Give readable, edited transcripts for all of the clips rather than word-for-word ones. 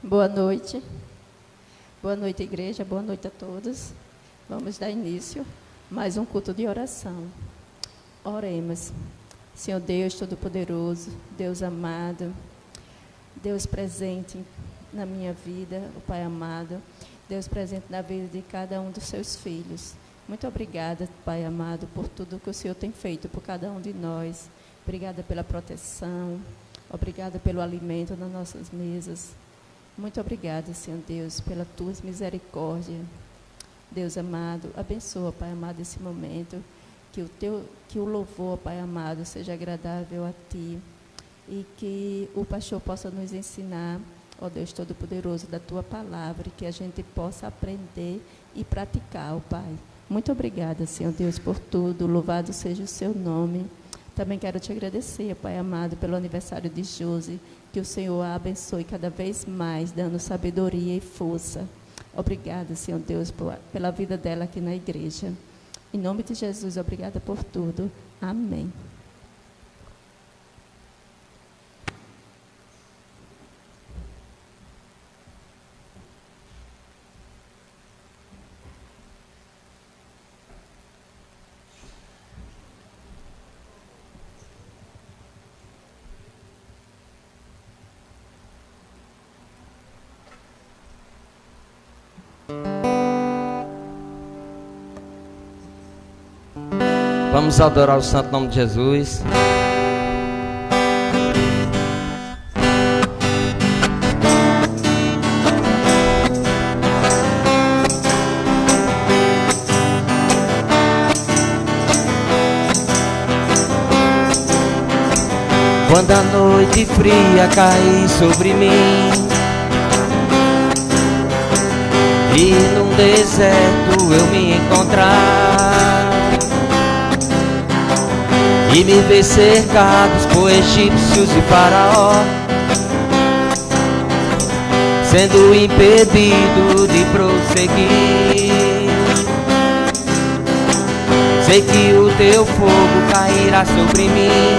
Boa noite. Boa noite, igreja. Boa noite a todos. Vamos dar início a mais um culto de oração. Oremos. Senhor Deus Todo-Poderoso, Deus amado, Deus presente na minha vida, o Pai amado, Deus presente na vida de cada um dos seus filhos. Muito obrigada, Pai amado, por tudo que o Senhor tem feito por cada um de nós. Obrigada pela proteção, obrigada pelo alimento nas nossas mesas. Muito obrigada, Senhor Deus, pelas tuas misericórdias. Deus amado, abençoa, Pai amado, esse momento, que o louvor, Pai amado, seja agradável a Ti, e que o pastor possa nos ensinar, ó Deus Todo-Poderoso, da Tua palavra, e que a gente possa aprender e praticar, ó Pai. Muito obrigada, Senhor Deus, por tudo, louvado seja o Seu nome. Também quero Te agradecer, Pai amado, pelo aniversário de Josi, que o Senhor a abençoe cada vez mais, dando sabedoria e força. Obrigada, Senhor Deus, pela vida dela aqui na igreja. Em nome de Jesus, obrigada por tudo. Amém. Vamos adorar o santo nome de Jesus. Quando a noite fria cair sobre mim e num deserto eu me encontrar e me ver cercados por egípcios e faraó, sendo impedido de prosseguir, sei que o teu fogo cairá sobre mim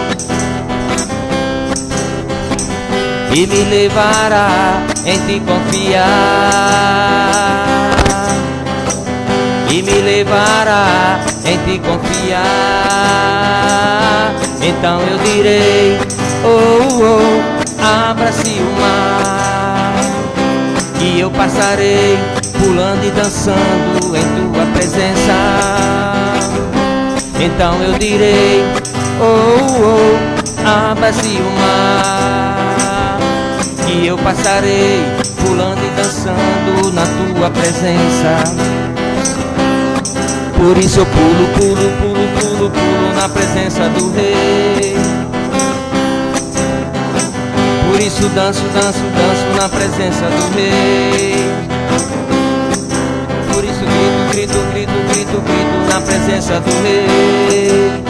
e me levará em Te confiar, e me levará em Te confiar. Então eu direi, oh, oh, abra-se o mar, e eu passarei pulando e dançando em Tua presença. Então eu direi, oh, oh, abra-se o mar, e eu passarei pulando e dançando na Tua presença. Por isso eu pulo, pulo, pulo, pulo, pulo na presença do Rei. Por isso danço, danço, danço na presença do Rei. Por isso grito, grito, grito, grito, grito na presença do Rei.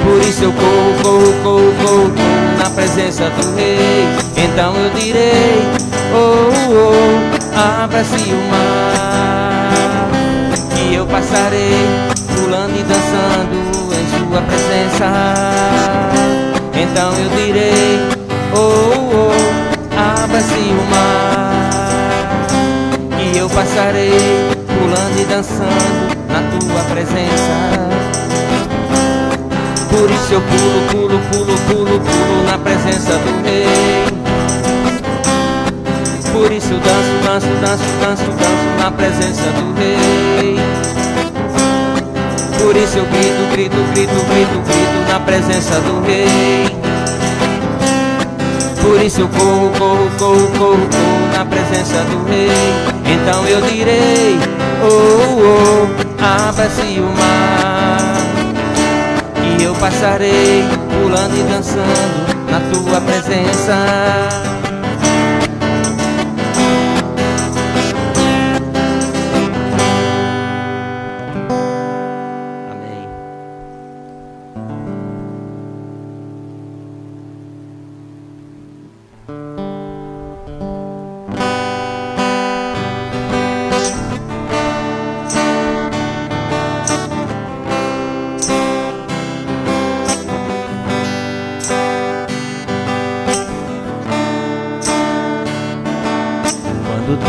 Por isso eu corro, corro, corro, corro, corro na presença do Rei. Então eu direi, oh, oh, abra-se o mar, e eu passarei pulando e dançando em Sua presença. Então eu direi, oh, oh, abra-se o mar, e eu passarei pulando e dançando na Tua presença. Por isso eu pulo, pulo, pulo, pulo, pulo na presença do Rei. Por isso danço, danço, danço, danço, danço na presença do Rei. Por isso eu grito, grito, grito, grito, grito na presença do Rei. Por isso eu corro, corro, corro, corro, corro na presença do Rei. Então eu direi, oh, oh, abra-se o mar, e eu passarei pulando e dançando na Tua presença.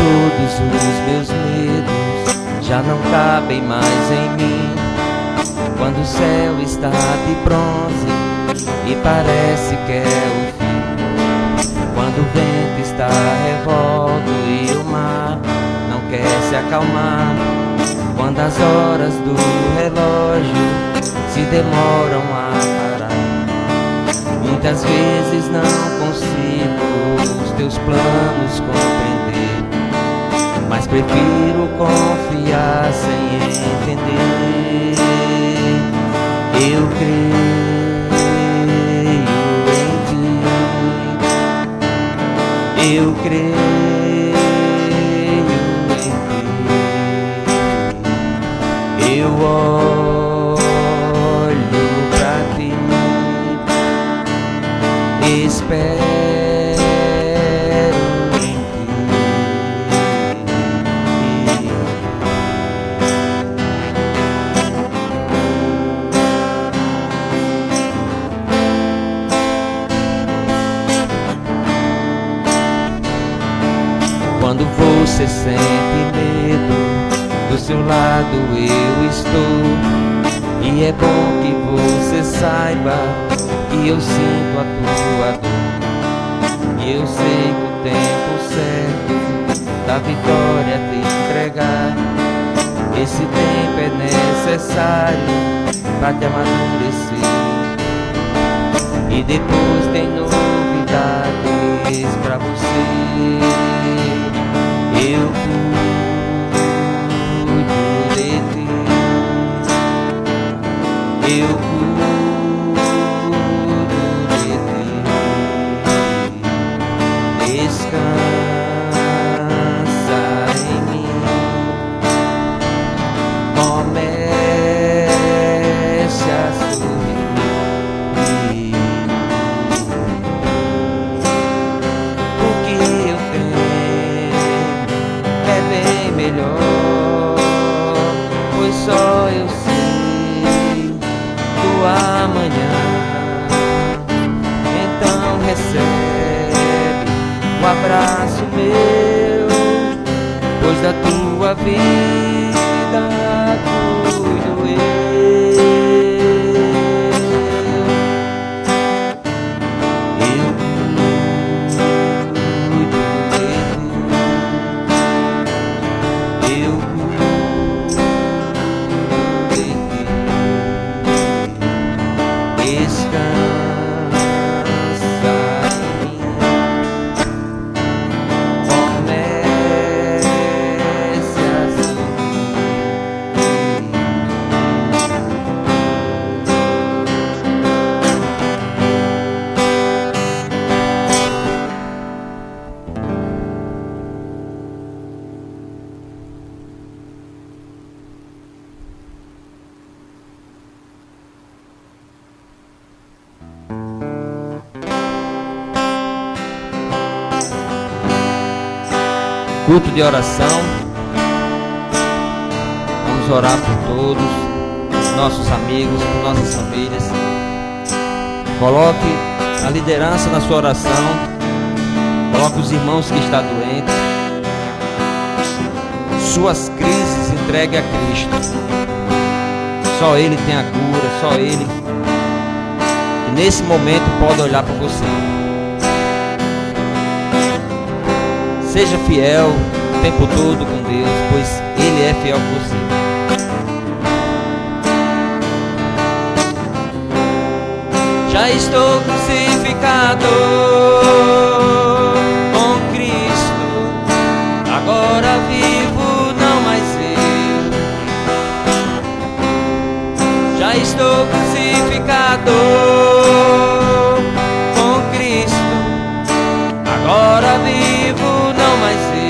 Todos os meus medos já não cabem mais em mim. Quando o céu está de bronze e parece que é o fim. Quando o vento está revolto e o mar não quer se acalmar. Quando as horas do relógio se demoram a parar. Muitas vezes não consigo os teus planos compreender, mas prefiro confiar sem entender. Eu creio em ti, eu creio em ti, eu olho pra ti, espero em ti. Quando você sente medo, do seu lado eu estou. E é bom que você saiba que eu sinto a tua dor. E eu sei que o tempo certo da vitória é te entregar. Esse tempo é necessário pra te amadurecer. E depois tem novidades pra você. Eu cuido de ti, eu cuido de ti. Descansa em mim, comece a sorrir. O que eu tenho é bem melhor, pois só eu sei do amanhã. Então recebe o abraço meu, pois da tua vida cuido eu. Eu cuido de ti, eu cuido de ti. Descansa em mim, comece a sorrir. Culto de oração. Vamos orar por todos, nossos amigos, por nossas famílias. Coloque a liderança na sua oração. Coloque os irmãos que estão doentes. Suas crises entregue a Cristo. Só Ele tem a cura, só Ele. E nesse momento pode olhar para você. Seja fiel o tempo todo com Deus, pois Ele é fiel com você. Já estou crucificado com Cristo, agora vivo, não mais eu. Já estou crucificado com Cristo, agora vivo, não mais eu.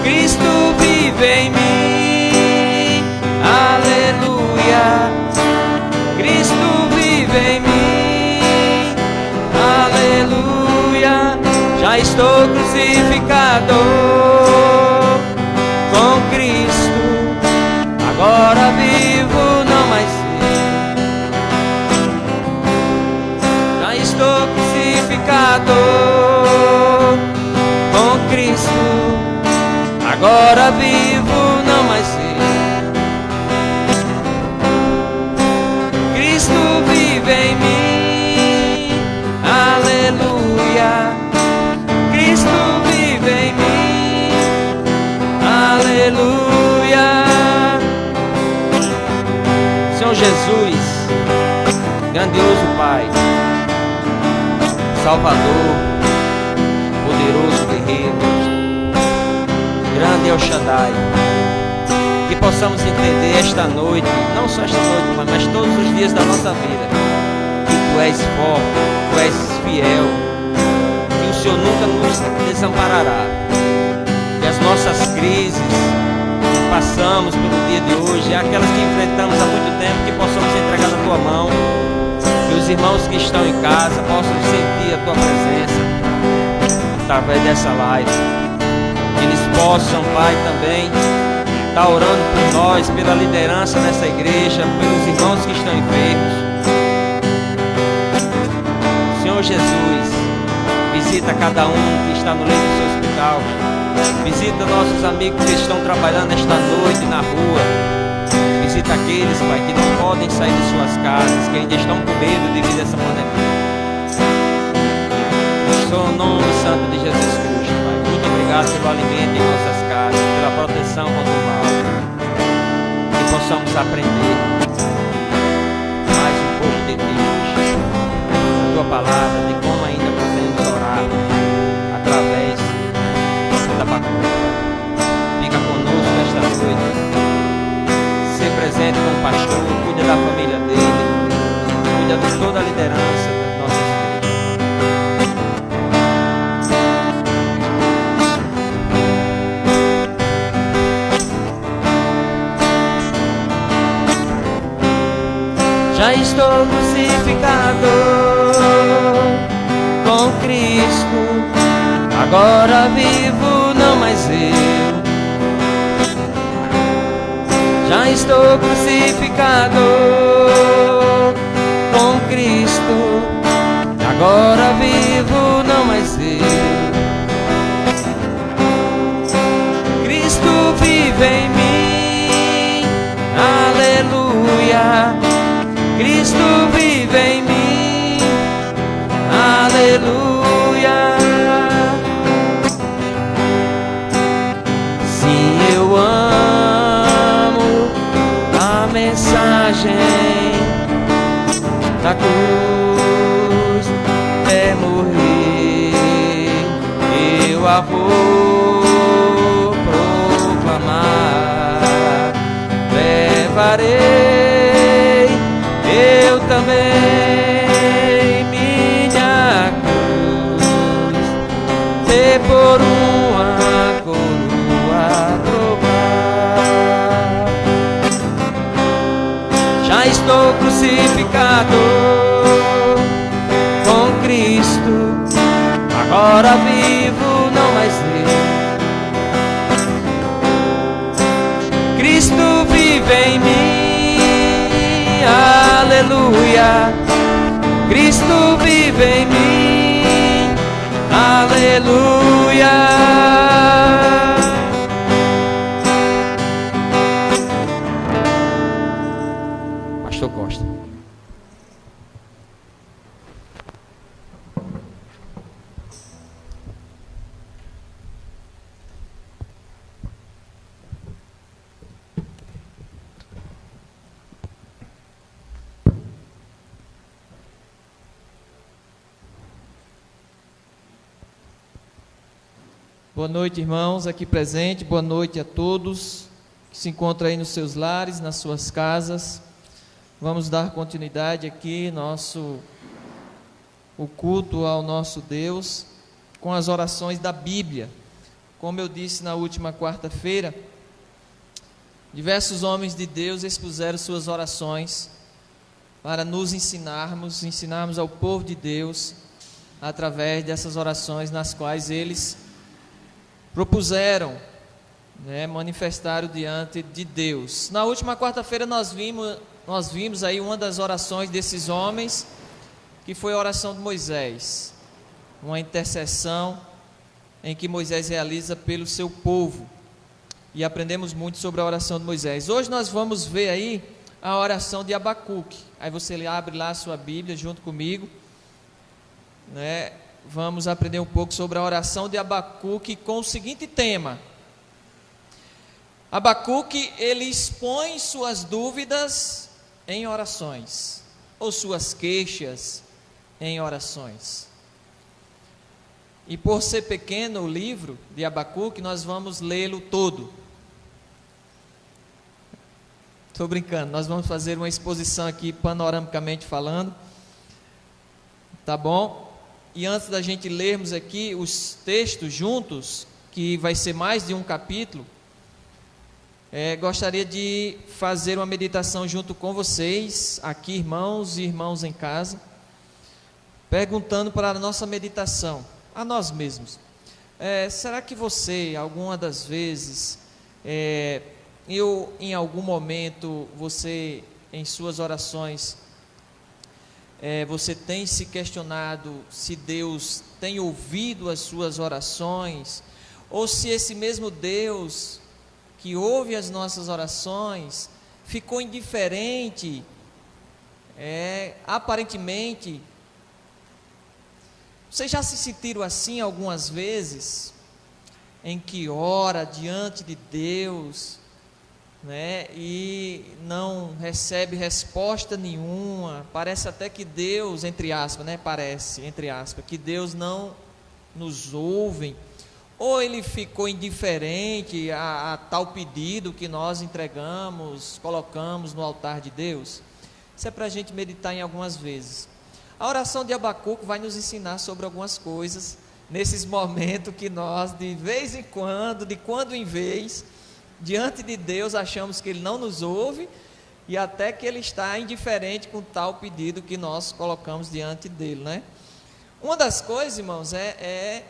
Cristo vive em mim, aleluia. Cristo vive em mim, aleluia. Já estou crucificado com Cristo, agora vivo, não mais eu. Já estou crucificado agora vivo, não mais eu. Cristo vive em mim, aleluia. Cristo vive em mim, aleluia. Senhor Jesus, grandioso Pai, Salvador, poderoso guerreiro, grande El Shaddai, que possamos entender esta noite, não só esta noite, Pai, mas todos os dias da nossa vida, que Tu és forte, Tu és fiel, que o Senhor nunca nos desamparará, que as nossas crises que passamos pelo dia de hoje, aquelas que enfrentamos há muito tempo, que possamos entregar na Tua mão, que os irmãos que estão em casa possam sentir a Tua presença através dessa live, que eles possam, Pai, também estar orando por nós, pela liderança dessa igreja, pelos irmãos que estão enfermos. Senhor Jesus, visita cada um que está no leito do seu hospital, visita nossos amigos que estão trabalhando esta noite na rua, visita aqueles, Pai, que não podem sair de suas casas, que ainda estão com medo devido a essa pandemia. Só no nome santo de Jesus Cristo, Pai, muito obrigado pelo alimento em nossas casas, pela proteção contra o mal, que possamos aprender mais um pouco de Ti hoje, a Tua palavra, de como ainda podemos orar através da Bacura. Fica conosco esta noite, ser presente com o pastor, cuida da família dele, cuida de toda a liderança das nossas igrejas. Já estou crucificado com Cristo, agora vivo, não mais eu. Já estou crucificado com Cristo, agora vivo, não mais eu. Cristo vive em mim, aleluia. Cristo vive em mim, aleluia. Sim, eu amo a mensagem da cruz, é morrer, eu a vou proclamar, levarei eu também minha cruz, ter por uma coroa trocar. Já estou crucificado com Cristo, agora vivo, não mais eu. Cristo vive em mim, aleluia. Cristo vive em mim, aleluia. Pastor Costa. Boa noite, irmãos aqui presentes, boa noite a todos que se encontram aí nos seus lares, nas suas casas. Vamos dar continuidade aqui, o culto ao nosso Deus, com as orações da Bíblia. Como eu disse na última quarta-feira, diversos homens de Deus expuseram suas orações para nos ensinarmos ao povo de Deus, através dessas orações nas quais eles propuseram, manifestaram diante de Deus. Na última quarta-feira nós vimos aí uma das orações desses homens, que foi a oração de Moisés, uma intercessão em que Moisés realiza pelo seu povo. e aprendemos muito sobre a oração de Moisés. Hoje nós vamos ver aí a oração de Abacuque. Aí você abre lá a sua Bíblia junto comigo, né? Vamos aprender um pouco sobre a oração de Abacuque com o seguinte tema. Abacuque, ele expõe suas dúvidas em orações, ou suas queixas em orações. E por ser pequeno o livro de Abacuque, nós vamos lê-lo todo. Estou brincando, nós vamos fazer uma exposição aqui panoramicamente falando, tá bom? E antes da gente lermos aqui os textos juntos, que vai ser mais de um capítulo, gostaria de fazer uma meditação junto com vocês, aqui irmãos e irmãos em casa, perguntando para a nossa meditação, a nós mesmos, será que você, alguma das vezes, em algum momento, você, em suas orações, você tem se questionado se Deus tem ouvido as suas orações, ou se esse mesmo Deus que ouve as nossas orações ficou indiferente, aparentemente. Vocês já se sentiram assim algumas vezes, em que ora diante de Deus, né, e não recebe resposta nenhuma, parece até que Deus, entre aspas, né, parece, entre aspas, que Deus não nos ouve, ou ele ficou indiferente a tal pedido que nós entregamos, colocamos no altar de Deus? Isso é para a gente meditar em algumas vezes. A oração de Abacuque vai nos ensinar sobre algumas coisas, nesses momentos que nós, de vez em quando, de quando em vez, diante de Deus achamos que Ele não nos ouve, e até que Ele está indiferente com tal pedido que nós colocamos diante dEle, né? Uma das coisas, irmãos, é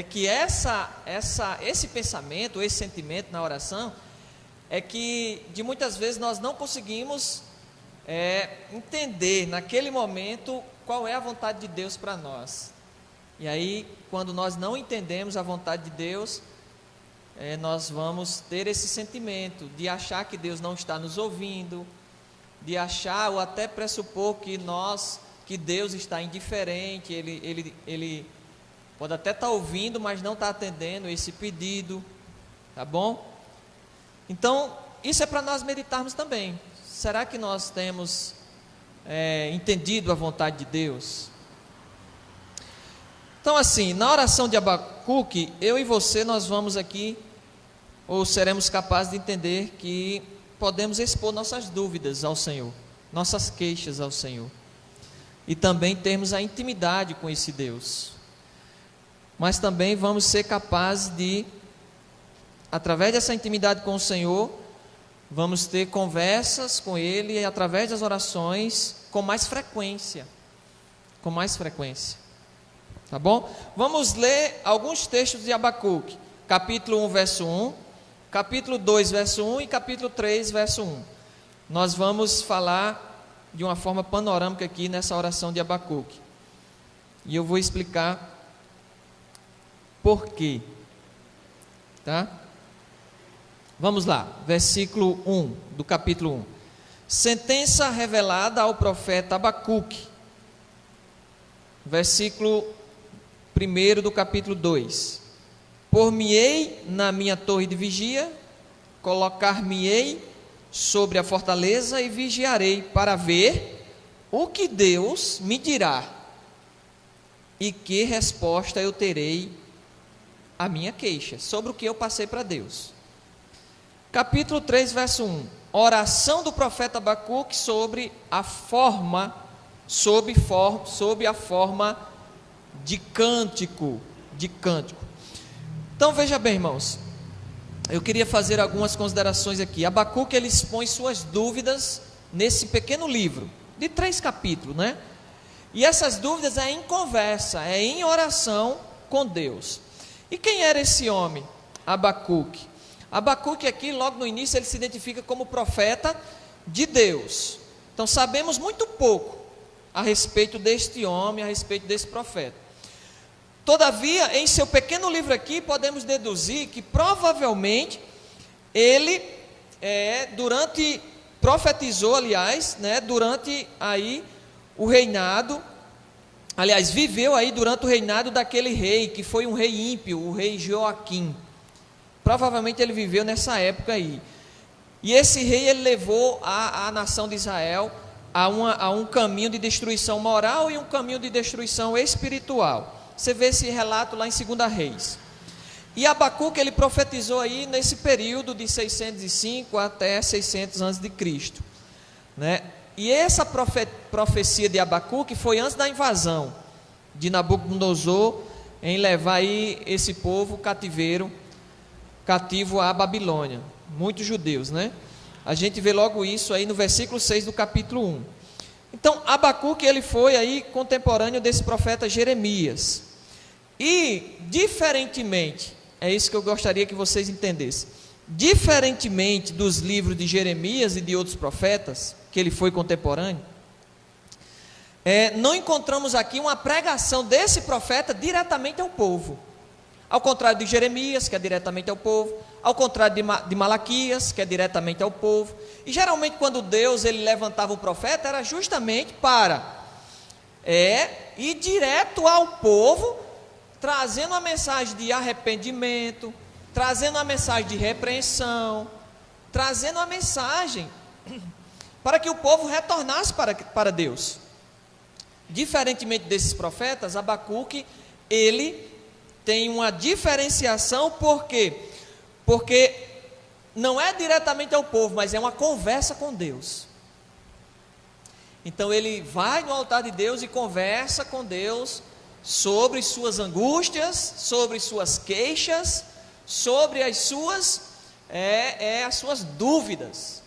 que esse pensamento, esse sentimento na oração, é que de muitas vezes nós não conseguimos entender naquele momento qual é a vontade de Deus para nós. E aí, quando nós não entendemos a vontade de Deus, nós vamos ter esse sentimento de achar que Deus não está nos ouvindo, de achar ou até pressupor que Deus está indiferente, Ele pode até estar ouvindo, mas não está atendendo esse pedido, tá bom? Então, isso é para nós meditarmos também. Será que nós temos entendido a vontade de Deus? Então, assim, na oração de Abacuque, eu e você, nós vamos aqui, ou seremos capazes de entender que podemos expor nossas dúvidas ao Senhor, nossas queixas ao Senhor, e também termos a intimidade com esse Deus. Mas também vamos ser capazes de, através dessa intimidade com o Senhor, vamos ter conversas com Ele, e através das orações, com mais frequência, tá bom? Vamos ler alguns textos de Abacuque, capítulo 1, verso 1, capítulo 2, verso 1 e capítulo 3, verso 1. Nós vamos falar de uma forma panorâmica aqui nessa oração de Abacuque, e eu vou explicar por quê, tá? Vamos lá, versículo 1 do capítulo 1. Sentença revelada ao profeta Abacuque. Versículo 1 do capítulo 2. Por-me-ei na minha torre de vigia, colocar-me-ei sobre a fortaleza e vigiarei para ver o que Deus me dirá e que resposta eu terei à minha queixa, sobre o que eu passei para Deus. Capítulo 3, verso 1. Oração do profeta Abacuque sobre a forma de cântico. Então veja bem, irmãos, eu queria fazer algumas considerações aqui. Abacuque, ele expõe suas dúvidas nesse pequeno livro, de 3 capítulos, né? E essas dúvidas é em conversa, é em oração com Deus. E quem era esse homem? Abacuque. Abacuque aqui, logo no início, ele se identifica como profeta de Deus. Então sabemos muito pouco a respeito deste homem, a respeito desse profeta. Todavia, em seu pequeno livro aqui, podemos deduzir que provavelmente ele profetizou, aliás, né, durante aí o reinado, aliás, viveu aí durante o reinado daquele rei, que foi um rei ímpio, o rei Joaquim. Provavelmente ele viveu nessa época aí. E esse rei, ele levou a nação de Israel a um caminho de destruição moral e um caminho de destruição espiritual. Você vê esse relato lá em 2 Reis. E Abacuque, ele profetizou aí nesse período de 605 até 600 a.C., né? E essa profecia de Abacuque foi antes da invasão de Nabucodonosor em levar aí esse povo cativo à Babilônia. Muitos judeus, né? A gente vê logo isso aí no versículo 6 do capítulo 1. Então, Abacuque, ele foi aí contemporâneo desse profeta Jeremias. E, diferentemente, é isso que eu gostaria que vocês entendessem, diferentemente dos livros de Jeremias e de outros profetas, que ele foi contemporâneo, não encontramos aqui uma pregação desse profeta diretamente ao povo. Ao contrário de Jeremias, que é diretamente ao povo, ao contrário de Malaquias, que é diretamente ao povo. E geralmente quando Deus ele levantava um profeta, era justamente para ir direto ao povo, trazendo uma mensagem de arrependimento, trazendo uma mensagem de repreensão, trazendo uma mensagem para que o povo retornasse para Deus. Diferentemente desses profetas, Abacuque, ele tem uma diferenciação, por quê? Porque não é diretamente ao povo, mas é uma conversa com Deus. Então ele vai no altar de Deus e conversa com Deus sobre suas angústias, sobre suas queixas, sobre as suas dúvidas.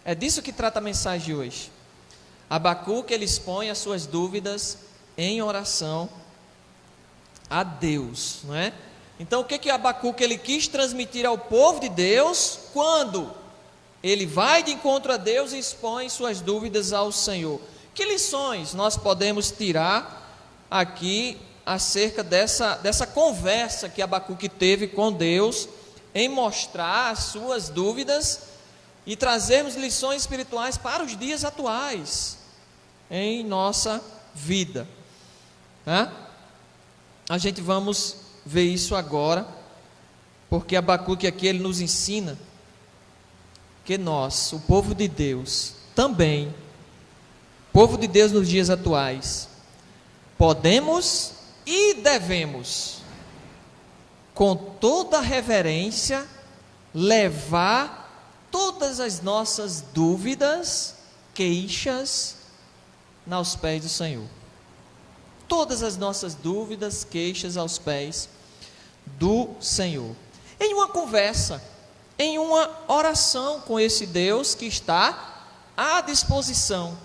É disso que trata a mensagem de hoje. Abacuque, ele expõe as suas dúvidas em oração a Deus, não é? Então o que Abacuque ele quis transmitir ao povo de Deus quando ele vai de encontro a Deus e expõe suas dúvidas ao Senhor? Que lições nós podemos tirar aqui acerca dessa conversa que Abacuque teve com Deus, em mostrar as suas dúvidas e trazermos lições espirituais para os dias atuais em nossa vida, né? A gente vamos ver isso agora, porque Abacuque aqui ele nos ensina que nós, o povo de Deus, também, povo de Deus nos dias atuais, podemos e devemos, com toda reverência, levar todas as nossas dúvidas, queixas, aos pés do Senhor. Todas as nossas dúvidas, queixas aos pés do Senhor. Em uma conversa, em uma oração com esse Deus que está à disposição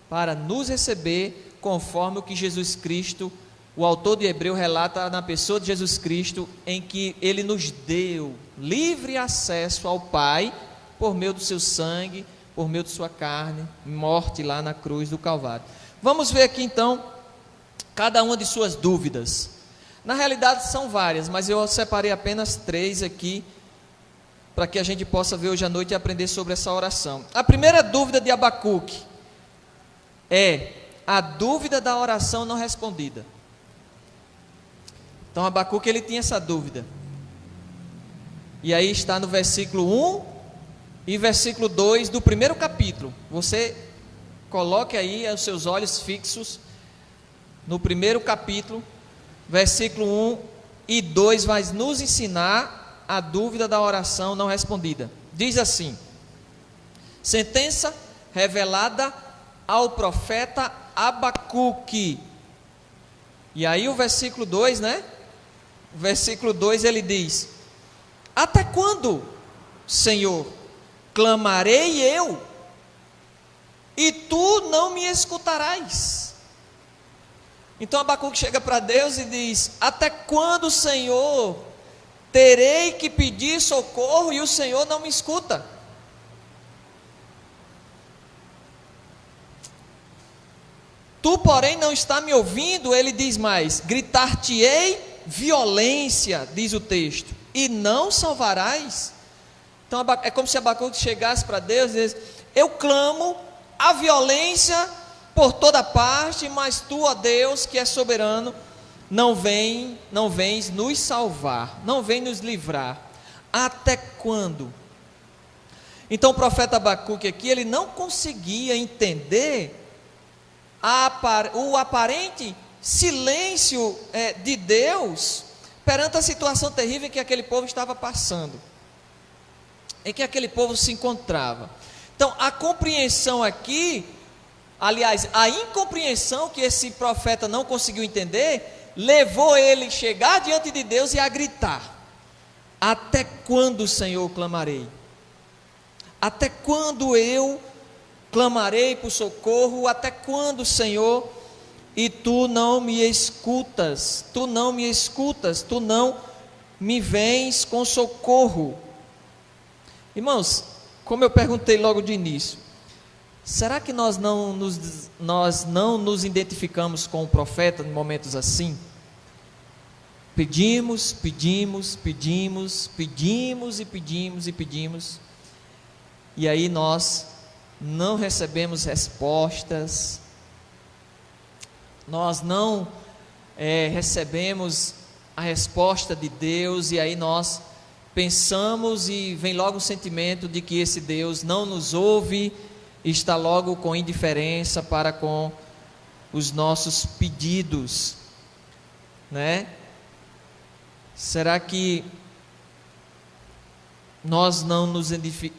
para nos receber, conforme o que Jesus Cristo, o autor de Hebreu, relata na pessoa de Jesus Cristo, em que Ele nos deu livre acesso ao Pai, por meio do seu sangue, por meio de sua carne, morte lá na cruz do Calvário. Vamos ver aqui então, cada uma de suas dúvidas. Na realidade são várias, mas eu separei apenas 3 aqui, para que a gente possa ver hoje à noite e aprender sobre essa oração. A primeira dúvida de Abacuque é a dúvida da oração não respondida. Então Abacuque ele tinha essa dúvida. E aí está no versículo 1 e versículo 2 do primeiro capítulo. Você coloque aí os seus olhos fixos no primeiro capítulo, versículo 1 e 2 vai nos ensinar a dúvida da oração não respondida. Diz assim: sentença revelada ao profeta Abacuque. E aí o versículo 2, né? O versículo 2 ele diz: até quando, Senhor, clamarei eu, e tu não me escutarás? Então Abacuque chega para Deus e diz: até quando, Senhor, terei que pedir socorro e o Senhor não me escuta? Tu, porém, não está me ouvindo, ele diz mais: gritar-te-ei violência, diz o texto, e não salvarás. Então é como se Abacuque chegasse para Deus e dissesse: eu clamo a violência por toda parte, mas tu, ó Deus, que é soberano, não vens nos salvar, não vem nos livrar. Até quando? Então o profeta Abacuque aqui, ele não conseguia entender o aparente silêncio de Deus perante a situação terrível que aquele povo estava passando, em que aquele povo se encontrava. Então a compreensão aqui, aliás, a incompreensão que esse profeta não conseguiu entender, levou ele a chegar diante de Deus e a gritar: até quando, Senhor, clamarei? Até quando eu clamarei por socorro? Até quando, Senhor? E tu não me escutas, tu não me escutas, tu não me vens com socorro. Irmãos, como eu perguntei logo de início, será que nós não nos identificamos com o profeta em momentos assim? Pedimos, pedimos, pedimos, pedimos e pedimos e pedimos, e aí nós não recebemos respostas, nós não recebemos a resposta de Deus, e aí nós pensamos e vem logo o sentimento de que esse Deus não nos ouve, e está logo com indiferença para com os nossos pedidos, né? Será que nós não nos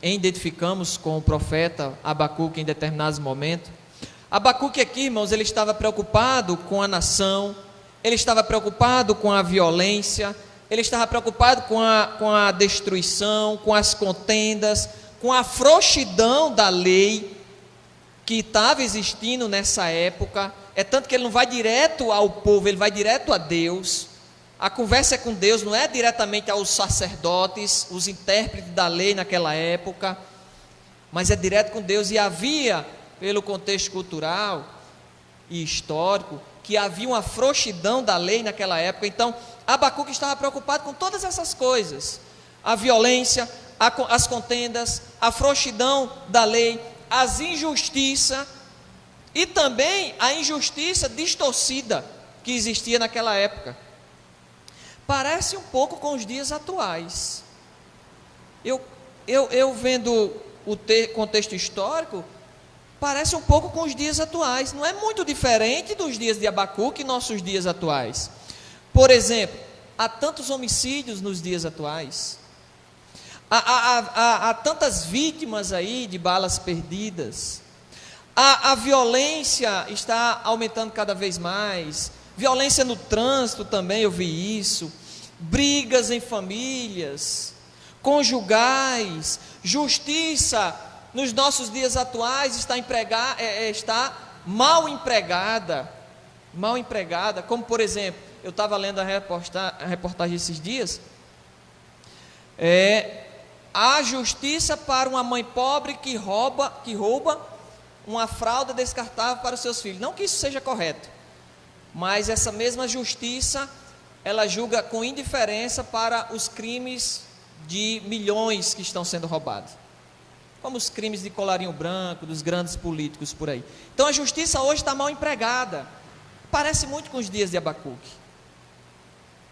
identificamos com o profeta Abacuque em determinados momentos? Abacuque aqui, irmãos, ele estava preocupado com a nação, ele estava preocupado com a violência, ele estava preocupado com a destruição, com as contendas, com a frouxidão da lei que estava existindo nessa época. É tanto que ele não vai direto ao povo, ele vai direto a Deus. A conversa é com Deus, não é diretamente aos sacerdotes, os intérpretes da lei naquela época, mas é direto com Deus. E havia, pelo contexto cultural e histórico, que havia uma frouxidão da lei naquela época. Então Abacuque estava preocupado com todas essas coisas: a violência, as contendas, a frouxidão da lei, as injustiças e também a injustiça distorcida que existia naquela época. Parece um pouco com os dias atuais. Eu vendo o contexto histórico, parece um pouco com os dias atuais. Não é muito diferente dos dias de Abacuque e nossos dias atuais. Por exemplo, há tantos homicídios nos dias atuais. Há tantas vítimas aí de balas perdidas. A violência está aumentando cada vez mais. Violência no trânsito também, eu vi isso. Brigas em famílias, conjugais. Justiça nos nossos dias atuais está mal empregada. Mal empregada, como por exemplo, eu estava lendo a reportagem esses dias. A justiça para uma mãe pobre que rouba uma fralda descartável para os seus filhos. Não que isso seja correto, mas essa mesma justiça, ela julga com indiferença para os crimes de milhões que estão sendo roubados, como os crimes de colarinho branco, dos grandes políticos por aí. Então a justiça hoje está mal empregada. Parece muito com os dias de Abacuque.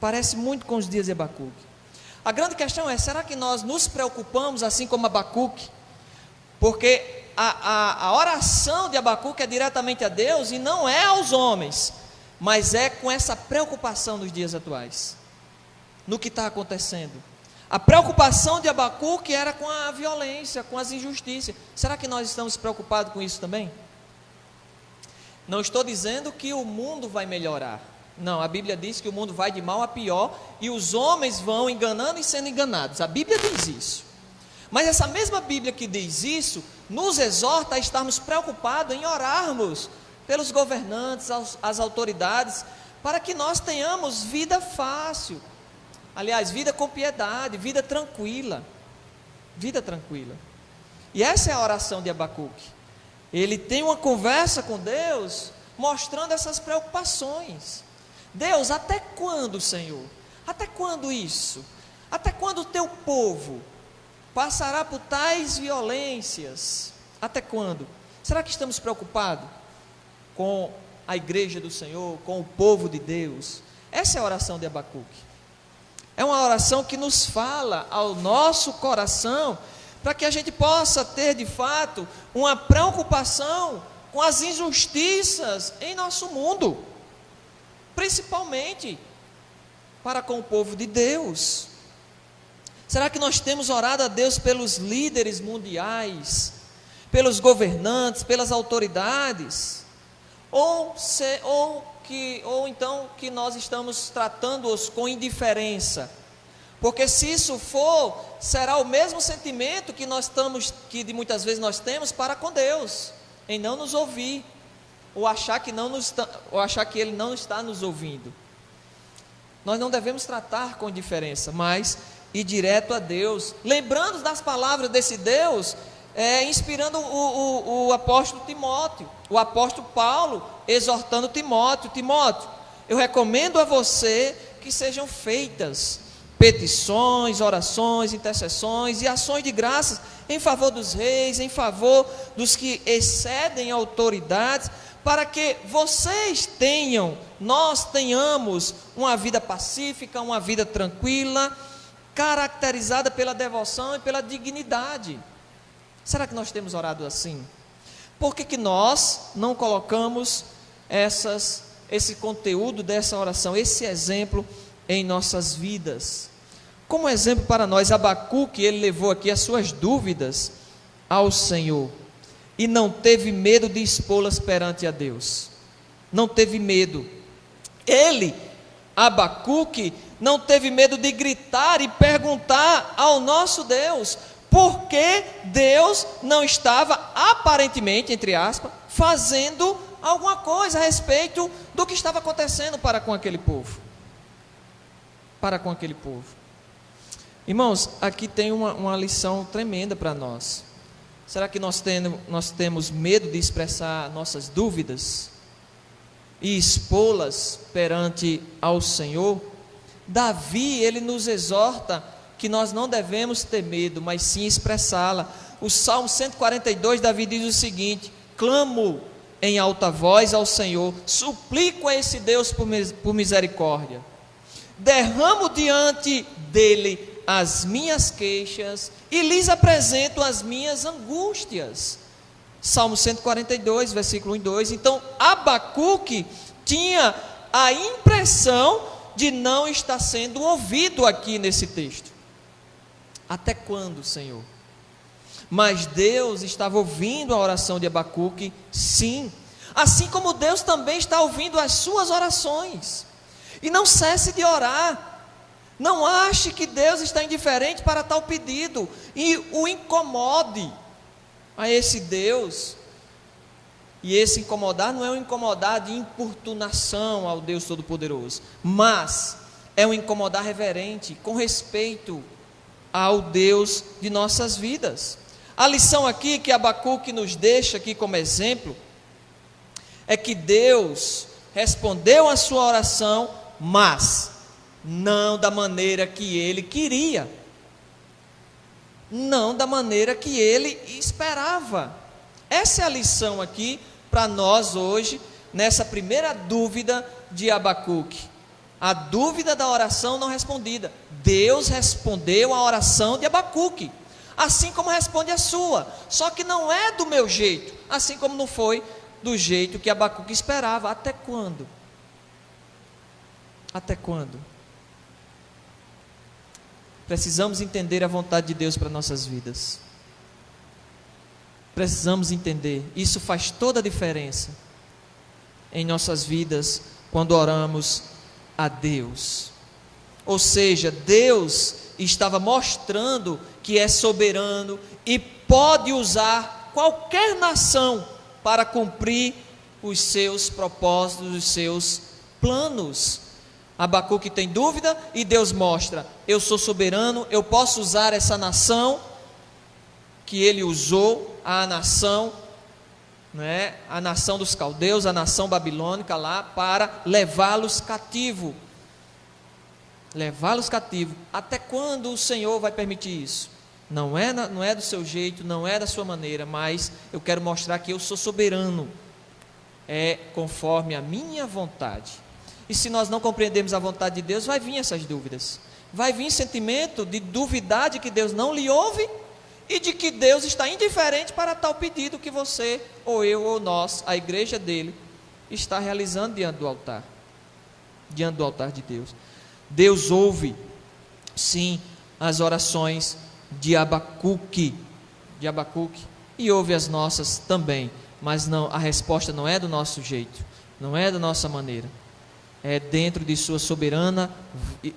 Parece muito com os dias de Abacuque. A grande questão é: será que nós nos preocupamos assim como Abacuque? Porque a oração de Abacuque é diretamente a Deus e não é aos homens, mas é com essa preocupação nos dias atuais, no que está acontecendo. A preocupação de Abacuque era com a violência, com as injustiças. Será que nós estamos preocupados com isso também? Não estou dizendo que o mundo vai melhorar. Não, a Bíblia diz que o mundo vai de mal a pior e os homens vão enganando e sendo enganados. A Bíblia diz isso. Mas essa mesma Bíblia que diz isso, nos exorta a estarmos preocupados em orarmos pelos governantes, as autoridades, para que nós tenhamos vida fácil. Aliás, vida com piedade, vida tranquila. Vida tranquila. E essa é a oração de Abacuque. Ele tem uma conversa com Deus, mostrando essas preocupações. Deus, até quando, Senhor? Até quando isso? Até quando o teu povo passará por tais violências? Até quando? Será que estamos preocupados com a igreja do Senhor, com o povo de Deus? Essa é a oração de Abacuque. É uma oração que nos fala ao nosso coração, para que a gente possa ter de fato uma preocupação com as injustiças em nosso mundo, principalmente para com o povo de Deus. Será que nós temos orado a Deus pelos líderes mundiais, pelos governantes, pelas autoridades? Ou então que nós estamos tratando-os com indiferença? Porque se isso for, será o mesmo sentimento que de muitas vezes nós temos para com Deus, em não nos ouvir, ou achar que Ele não está nos ouvindo. Nós não devemos tratar com indiferença, mas ir direto a Deus, lembrando das palavras desse Deus, inspirando o apóstolo Timóteo, o apóstolo Paulo, exortando Timóteo: eu recomendo a você que sejam feitas petições, orações, intercessões e ações de graças em favor dos reis, em favor dos que excedem autoridades, para que nós tenhamos uma vida pacífica, uma vida tranquila, caracterizada pela devoção e pela dignidade. Será que nós temos orado assim? Por que nós não colocamos esse conteúdo dessa oração, esse exemplo em nossas vidas? Como exemplo para nós, Abacuque, ele levou aqui as suas dúvidas ao Senhor e não teve medo de expô-las perante a Deus. Não teve medo. Abacuque, não teve medo de gritar e perguntar ao nosso Deus por que Deus não estava, aparentemente, entre aspas, fazendo alguma coisa a respeito do que estava acontecendo para com aquele povo. Irmãos, aqui tem uma lição tremenda para nós. Será que nós temos medo de expressar nossas dúvidas e expô-las perante ao Senhor? Davi, ele nos exorta que nós não devemos ter medo, mas sim expressá-la. O Salmo 142, Davi diz o seguinte: clamo em alta voz ao Senhor, suplico a esse Deus por misericórdia, derramo diante dele as minhas queixas e lhes apresento as minhas angústias. Salmo 142, versículo 1 e 2. Então Abacuque tinha a impressão de não estar sendo ouvido aqui nesse texto. Até quando, Senhor? Mas Deus estava ouvindo a oração de Abacuque, sim, assim como Deus também está ouvindo as suas orações. E não cesse de orar. Não ache que Deus está indiferente para tal pedido e o incomode a esse Deus. E esse incomodar não é um incomodar de importunação ao Deus Todo-Poderoso, mas é um incomodar reverente, com respeito ao Deus de nossas vidas. A lição aqui que Abacuque nos deixa aqui como exemplo é que Deus respondeu a sua oração, mas não da maneira que ele queria, não da maneira que ele esperava. Essa é a lição aqui para nós hoje, nessa primeira dúvida de Abacuque, a dúvida da oração não respondida. Deus respondeu a oração de Abacuque, assim como responde a sua, só que não é do meu jeito, assim como não foi do jeito que Abacuque esperava. Até quando? Até quando? Precisamos entender a vontade de Deus para nossas vidas. Precisamos entender. Isso faz toda a diferença em nossas vidas quando oramos a Deus. Ou seja, Deus estava mostrando que é soberano e pode usar qualquer nação para cumprir os seus propósitos, os seus planos. Abacuque tem dúvida e Deus mostra: eu sou soberano, eu posso usar essa nação que ele usou, a nação né, a nação dos caldeus, a nação babilônica lá, para levá-los cativo. Levá-los cativo. Até quando o Senhor vai permitir isso? Não é do seu jeito, não é da sua maneira, mas eu quero mostrar que eu sou soberano. É conforme a minha vontade. E se nós não compreendemos a vontade de Deus, vai vir essas dúvidas. Vai vir sentimento de duvidar de que Deus não lhe ouve e de que Deus está indiferente para tal pedido que você, ou eu, ou nós, a igreja dele, está realizando diante do altar de Deus. Deus ouve, sim, as orações de Abacuque, e ouve as nossas também, mas não, a resposta não é do nosso jeito, não é da nossa maneira, é dentro de sua soberana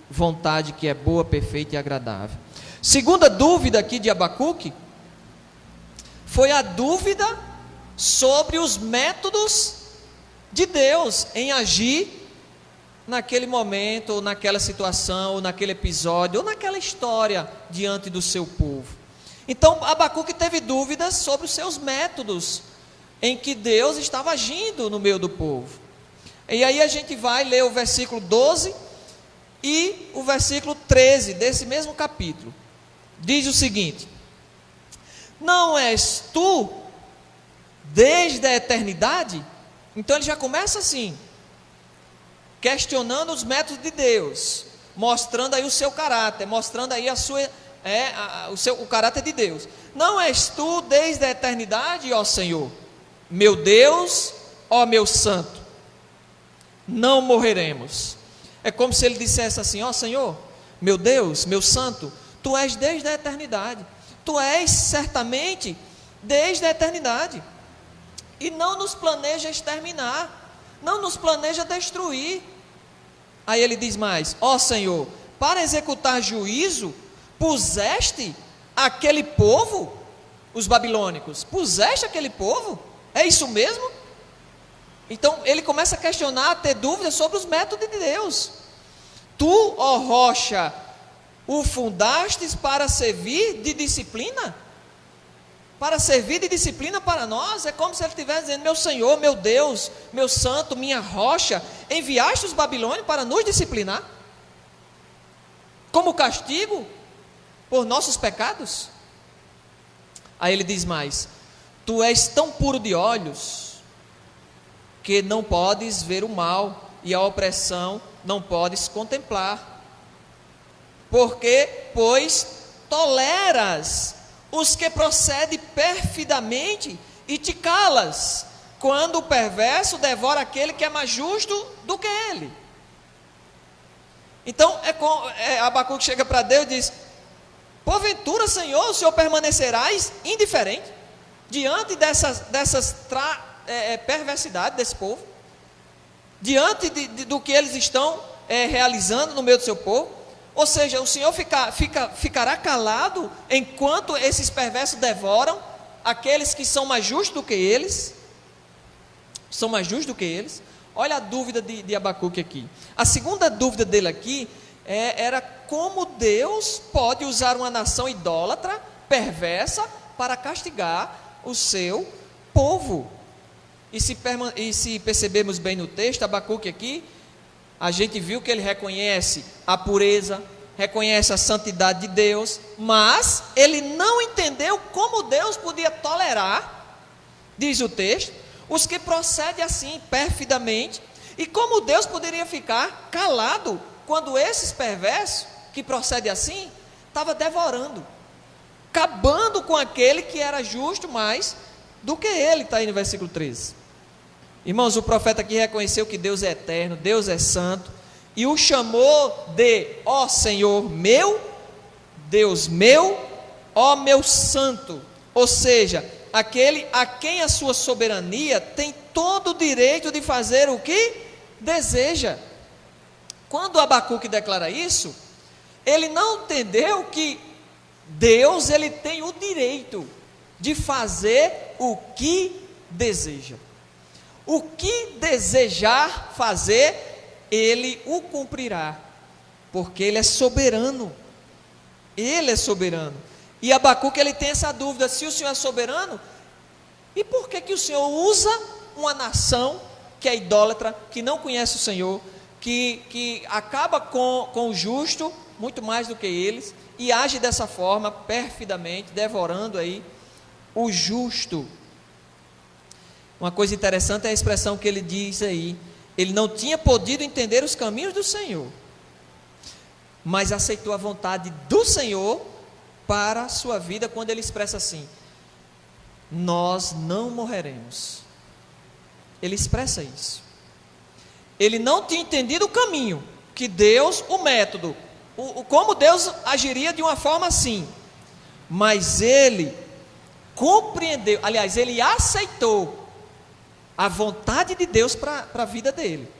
vontade, que é boa, perfeita e agradável. Segunda dúvida aqui de Abacuque foi a dúvida sobre os métodos de Deus em agir naquele momento, ou naquela situação, ou naquele episódio, ou naquela história diante do seu povo. Então Abacuque teve dúvidas sobre os seus métodos em que Deus estava agindo no meio do povo. E aí a gente vai ler o versículo 12 e o versículo 13 desse mesmo capítulo. Diz o seguinte: não és tu desde a eternidade? Então ele já começa assim, questionando os métodos de Deus, mostrando aí o seu caráter, mostrando aí o caráter de Deus. Não és tu desde a eternidade, ó Senhor, meu Deus, ó meu santo, não morreremos. É como se ele dissesse assim: ó Senhor, meu Deus, meu santo, tu és desde a eternidade, tu és certamente desde a eternidade, e não nos planeja exterminar, não nos planeja destruir. Aí ele diz mais: ó Senhor, para executar juízo, puseste aquele povo, os babilônicos, puseste aquele povo, é isso mesmo? Então ele começa a questionar, a ter dúvidas sobre os métodos de Deus. Tu, ó rocha, o fundastes para servir de disciplina? Para servir de disciplina para nós? É como se ele estivesse dizendo: meu Senhor, meu Deus, meu santo, minha rocha, enviaste os babilônios para nos disciplinar? Como castigo por nossos pecados? Aí ele diz mais: tu és tão puro de olhos que não podes ver o mal, e a opressão não podes contemplar. Porque, pois, toleras os que procedem perfidamente e te calas, quando o perverso devora aquele que é mais justo do que ele. Então, Abacuque chega para Deus e diz: porventura, Senhor, o Senhor permanecerás indiferente diante dessas perversidades desse povo, diante do que eles estão realizando no meio do seu povo? Ou seja, o Senhor ficará calado enquanto esses perversos devoram aqueles que são mais justos do que eles? Olha a dúvida de Abacuque aqui. A segunda dúvida dele aqui era como Deus pode usar uma nação idólatra, perversa, para castigar o seu povo. E se percebermos bem no texto, Abacuque aqui, a gente viu que ele reconhece a pureza, reconhece a santidade de Deus, mas ele não entendeu como Deus podia tolerar, diz o texto, os que procedem assim, perfidamente, e como Deus poderia ficar calado quando esses perversos, que procedem assim, estavam devorando, acabando com aquele que era justo mais do que ele, está aí no versículo 13. Irmãos, o profeta aqui reconheceu que Deus é eterno, Deus é santo, e o chamou de: ó Senhor meu, Deus meu, ó meu santo. Ou seja, aquele a quem a sua soberania tem todo o direito de fazer o que deseja. Quando Abacuque declara isso, ele não entendeu que Deus, ele tem o direito de fazer o que deseja. O que desejar fazer, ele o cumprirá, porque ele é soberano. Ele é soberano. E Abacuque, ele tem essa dúvida: se o Senhor é soberano, E por que o Senhor usa uma nação que é idólatra, que não conhece o Senhor, que acaba com o justo, muito mais do que eles, e age dessa forma, perfidamente, devorando aí o justo? Uma coisa interessante é a expressão que ele diz aí: ele não tinha podido entender os caminhos do Senhor, mas aceitou a vontade do Senhor para a sua vida, quando ele expressa assim: nós não morreremos. Ele expressa isso. Ele não tinha entendido o caminho, que Deus, o método, como Deus agiria de uma forma assim, mas ele compreendeu, aliás, ele aceitou a vontade de Deus para a vida dele.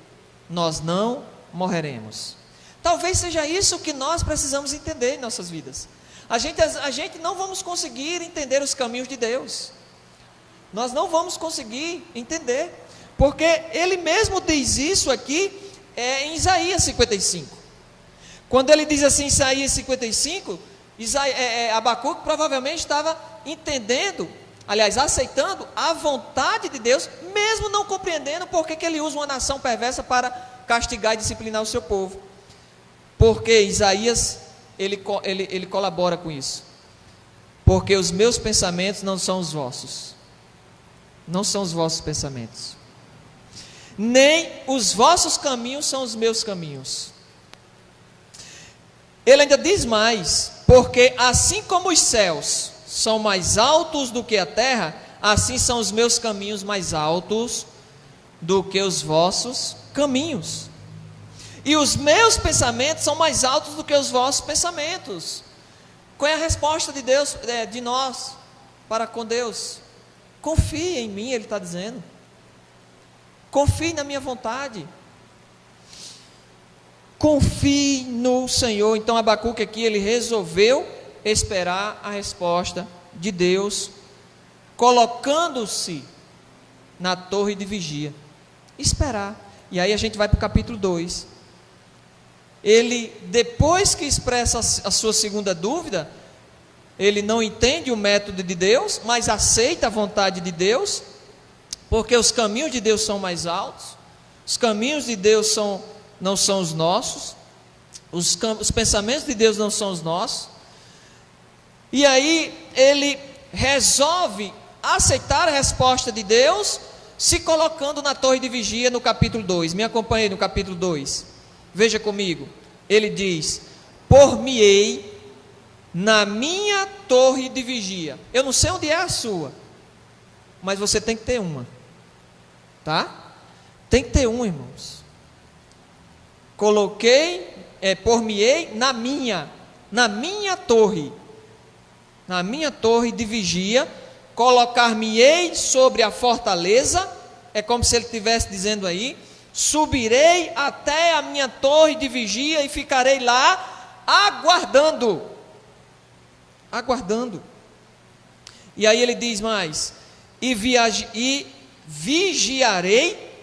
Nós não morreremos. Talvez seja isso que nós precisamos entender em nossas vidas. A gente não vamos conseguir entender os caminhos de Deus. Nós não vamos conseguir entender, porque ele mesmo diz isso aqui em Isaías 55. Quando ele diz assim, Isaías 55, Abacuque provavelmente estava entendendo, aliás, aceitando a vontade de Deus, mesmo não compreendendo por que ele usa uma nação perversa para castigar e disciplinar o seu povo. Porque Isaías, ele colabora com isso. Porque os meus pensamentos não são os vossos. Não são os vossos pensamentos. Nem os vossos caminhos são os meus caminhos. Ele ainda diz mais: porque assim como os céus são mais altos do que a terra, assim são os meus caminhos mais altos do que os vossos caminhos. E os meus pensamentos são mais altos do que os vossos pensamentos. Qual é a resposta de Deus, de nós, para com Deus? Confie em mim, ele está dizendo. Confie na minha vontade. Confie no Senhor. Então Abacuque aqui, ele resolveu esperar a resposta de Deus, colocando-se na torre de vigia. Esperar. E aí a gente vai para o capítulo 2. Ele, depois que expressa a sua segunda dúvida, ele não entende o método de Deus, mas aceita a vontade de Deus, porque os caminhos de Deus são mais altos, os caminhos de Deus não são os nossos, os pensamentos de Deus não são os nossos. E aí ele resolve aceitar a resposta de Deus, se colocando na torre de vigia no capítulo 2. Me acompanhe no capítulo 2. Veja comigo, ele diz: por-me-ei na minha torre de vigia. Eu não sei onde é a sua, mas você tem que ter uma, tá? Tem que ter uma, irmãos. Por-me-ei na minha torre de vigia, colocar-me-ei sobre a fortaleza. É como se ele estivesse dizendo aí: subirei até a minha torre de vigia e ficarei lá aguardando. E aí ele diz mais: e vigiarei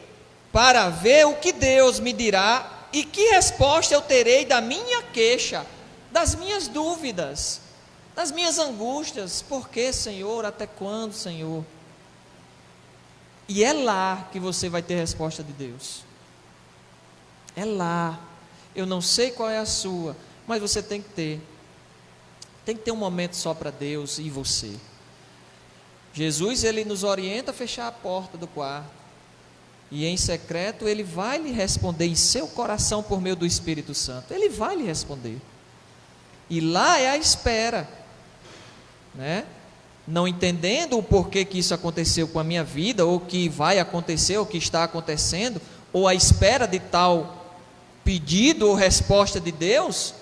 para ver o que Deus me dirá e que resposta eu terei da minha queixa, das minhas dúvidas, das minhas angústias. Por que, Senhor? Até quando, Senhor? E é lá que você vai ter resposta de Deus. É lá. Eu não sei qual é a sua, mas você tem que ter. Tem que ter um momento só para Deus e você. Jesus, ele nos orienta a fechar a porta do quarto. E em secreto ele vai lhe responder em seu coração por meio do Espírito Santo. Ele vai lhe responder. E lá é a espera, né? Não entendendo o porquê que isso aconteceu com a minha vida, ou que vai acontecer, ou que está acontecendo, ou a espera de tal pedido ou resposta de Deus,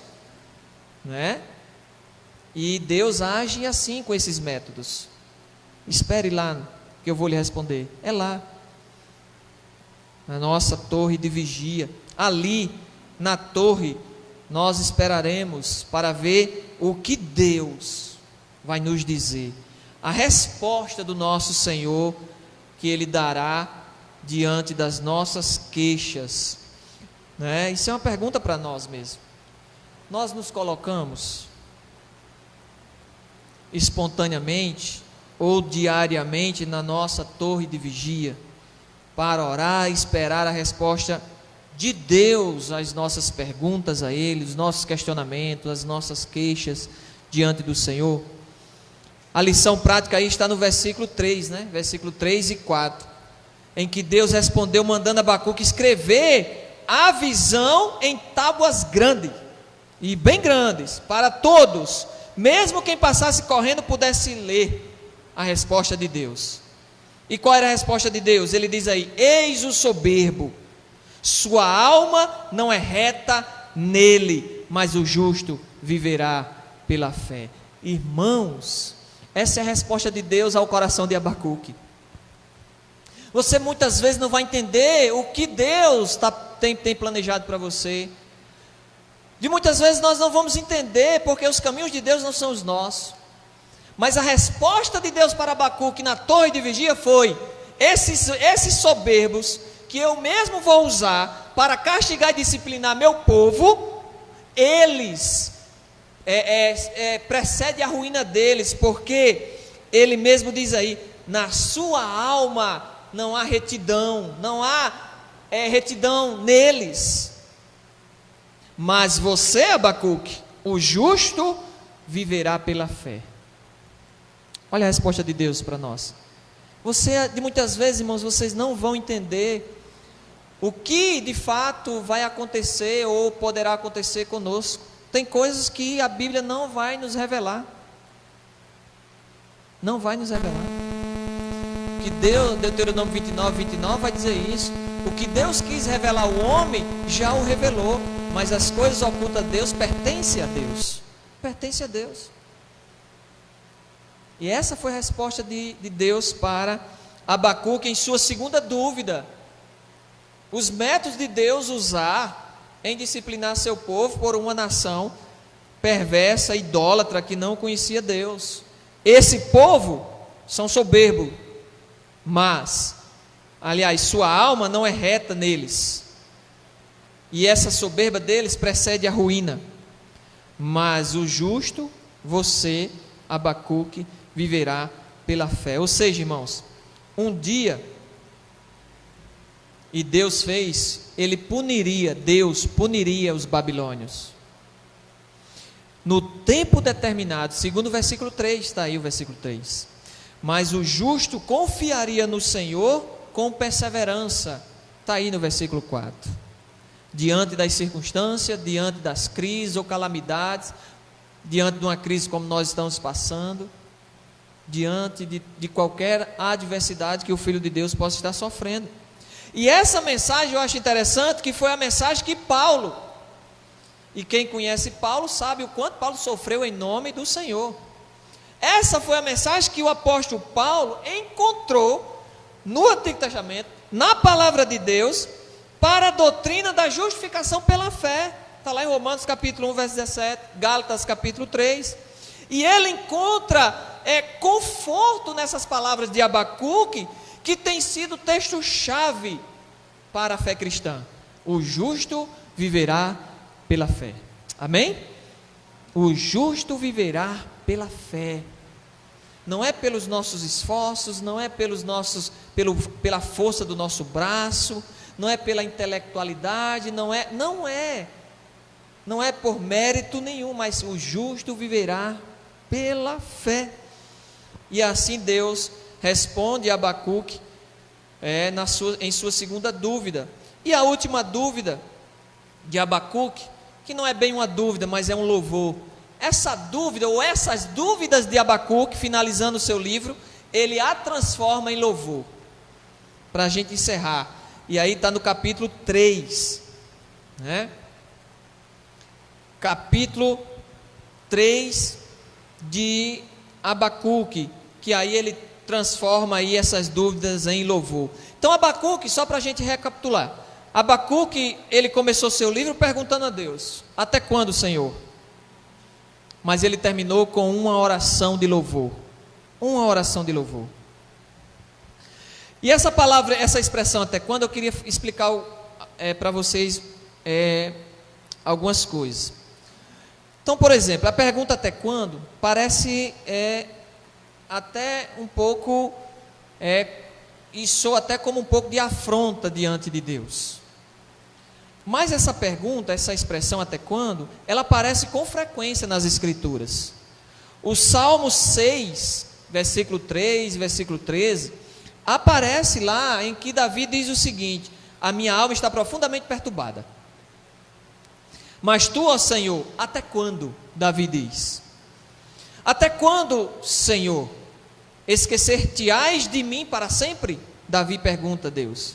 né? E Deus age assim com esses métodos. Espere lá que eu vou lhe responder. É lá, na nossa torre de vigia. Ali na torre nós esperaremos para ver o que Deus vai nos dizer, a resposta do nosso Senhor que Ele dará diante das nossas queixas, né? Isso é uma pergunta para nós mesmos. Nós nos colocamos espontaneamente ou diariamente na nossa torre de vigia, para orar e esperar a resposta de Deus às nossas perguntas a Ele, os nossos questionamentos, as nossas queixas diante do Senhor? A lição prática aí está no versículo 3, né? Versículo 3 e 4, em que Deus respondeu mandando Abacuque escrever a visão em tábuas grandes, e bem grandes, para todos, mesmo quem passasse correndo pudesse ler a resposta de Deus. E qual era a resposta de Deus? Ele diz aí: eis o soberbo, sua alma não é reta nele, mas o justo viverá pela fé. Irmãos, essa é a resposta de Deus ao coração de Abacuque. Você muitas vezes não vai entender o que Deus tem planejado para você. De muitas vezes nós não vamos entender, porque os caminhos de Deus não são os nossos. Mas a resposta de Deus para Abacuque na torre de vigia foi: esses soberbos, que eu mesmo vou usar para castigar e disciplinar meu povo, eles precede a ruína deles, porque ele mesmo diz aí: na sua alma não há retidão, não há retidão neles. Mas você, Abacuque, o justo viverá pela fé. Olha a resposta de Deus para nós. De muitas vezes, irmãos, vocês não vão entender o que de fato vai acontecer ou poderá acontecer conosco. Tem coisas que a Bíblia não vai nos revelar. Não vai nos revelar. Que Deus, Deuteronômio 29 vai dizer isso. O que Deus quis revelar ao homem, já o revelou. Mas as coisas ocultas a Deus pertencem a Deus. Pertence a Deus. E essa foi a resposta de Deus para Abacuque em sua segunda dúvida. Os métodos de Deus usar em disciplinar seu povo por uma nação perversa, idólatra, que não conhecia Deus. Esse povo são soberbos, mas, aliás, sua alma não é reta neles. E essa soberba deles precede a ruína. Mas o justo, você, Abacuque, viverá pela fé. Ou seja, irmãos, um dia, e Deus puniria os babilônios. No tempo determinado, segundo o versículo 3, está aí o versículo 3. Mas o justo confiaria no Senhor com perseverança. Está aí no versículo 4. Diante das circunstâncias, diante das crises ou calamidades, diante de uma crise como nós estamos passando, diante de qualquer adversidade que o Filho de Deus possa estar sofrendo. E essa mensagem eu acho interessante, que foi a mensagem que Paulo, e quem conhece Paulo sabe o quanto Paulo sofreu em nome do Senhor. Essa foi a mensagem que o apóstolo Paulo encontrou no Antigo Testamento, na palavra de Deus, para a doutrina da justificação pela fé. Está lá em Romanos capítulo 1, verso 17, Gálatas capítulo 3. E ele encontra conforto nessas palavras de Abacuque, que tem sido texto-chave para a fé cristã. O justo viverá pela fé. Amém? O justo viverá pela fé. Não é pelos nossos esforços, não é pela força do nosso braço, não é pela intelectualidade, não é por mérito nenhum, mas o justo viverá pela fé. E assim Deus responde a Abacuque em sua segunda dúvida. E a última dúvida de Abacuque, que não é bem uma dúvida, mas é um louvor. Essa dúvida, ou essas dúvidas de Abacuque, finalizando o seu livro, ele a transforma em louvor. Para a gente encerrar. E aí está no capítulo 3, né? Capítulo 3 de Abacuque, que aí ele transforma aí essas dúvidas em louvor. Então Abacuque, só para a gente recapitular, Abacuque, ele começou seu livro perguntando a Deus: até quando, Senhor? Mas ele terminou com uma oração de louvor. Uma oração de louvor. E essa palavra, essa expressão até quando, eu queria explicar para vocês algumas coisas. Então, por exemplo, a pergunta até quando parece até um pouco, e soa até como um pouco de afronta diante de Deus. Mas essa pergunta, essa expressão até quando, ela aparece com frequência nas Escrituras. O Salmo 6, versículo 3 e versículo 13, aparece lá em que Davi diz o seguinte: a minha alma está profundamente perturbada. Mas tu, ó Senhor, até quando? Davi diz. Até quando, Senhor? Esquecer-te-ás de mim para sempre? Davi pergunta a Deus.